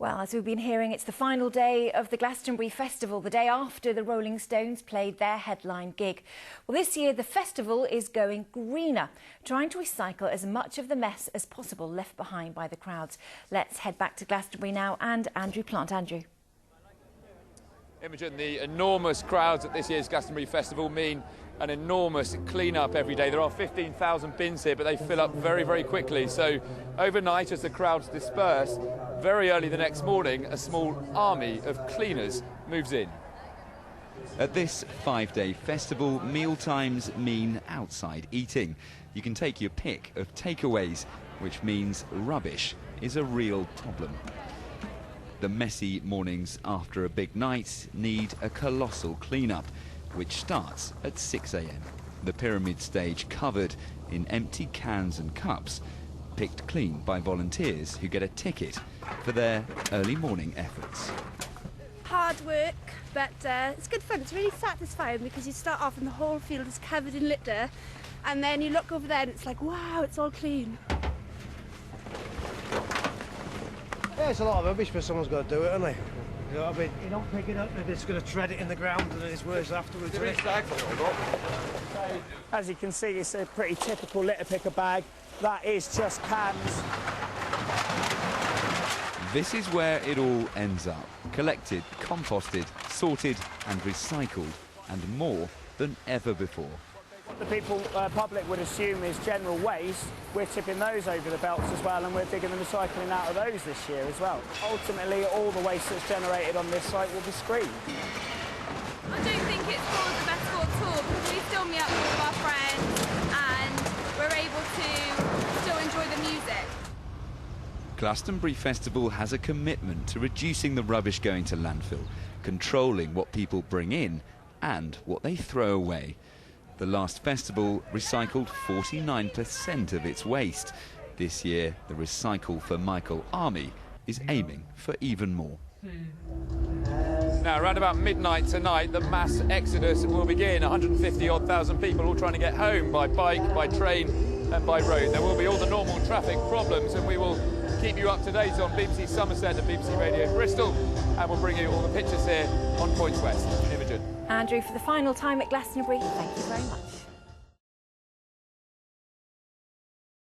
Well, as we've been hearing, it's the final day of the Glastonbury Festival, the day after the Rolling Stones played their headline gig. Well, this year the festival is going greener, trying to recycle as much of the mess as possible left behind by the crowds. Let's head back to Glastonbury now and Andrew Plant. Andrew. Imogen, the enormous crowds at this year's Glastonbury Festival mean an enormous clean-up every day. There are 15,000 bins here, but they fill up very, very quickly. So overnight, as the crowds disperse, very early the next morning, a small army of cleaners moves in. At this 5-day festival, mealtimes mean outside eating. You can take your pick of takeaways, which means rubbish is a real problem. The messy mornings after a big night need a colossal clean-up, which starts at 6 a.m. The pyramid stage covered in empty cans and cups, picked clean by volunteers who get a ticket for their early morning efforts. Hard work, but it's good fun. It's really satisfying because you start off and the whole field is covered in litter, and then you look over there and it's like, wow, it's all clean. Yeah, it's a lot of rubbish, but someone's got to do it, haven't they? You know what I mean? You don't pick it up and it's going to tread it in the ground and then it's worse afterwards. As you can see, it's a pretty typical litter picker bag. That is just cans. This is where it all ends up. Collected, composted, sorted and recycled, and more than ever before. What the public would assume is general waste. We're tipping those over the belts as well, and we're digging the recycling out of those this year as well. Ultimately, all the waste that's generated on this site will be screened. I don't think it's caused the best sport at all, because we still meet up with all of our friends and we're able to still enjoy the music. Glastonbury Festival has a commitment to reducing the rubbish going to landfill, controlling what people bring in and what they throw away. The last festival recycled 49% of its waste. This year, the Recycle for Michael Army is aiming for even more. Now, around about midnight tonight, the mass exodus will begin. 150,000 people all trying to get home by bike, by train and by road. There will be all the normal traffic problems, and we will keep you up to date on BBC Somerset and BBC Radio Bristol, and we'll bring you all the pictures here on Points West. Imogen. Andrew, for the final time at Glastonbury, thank you very much.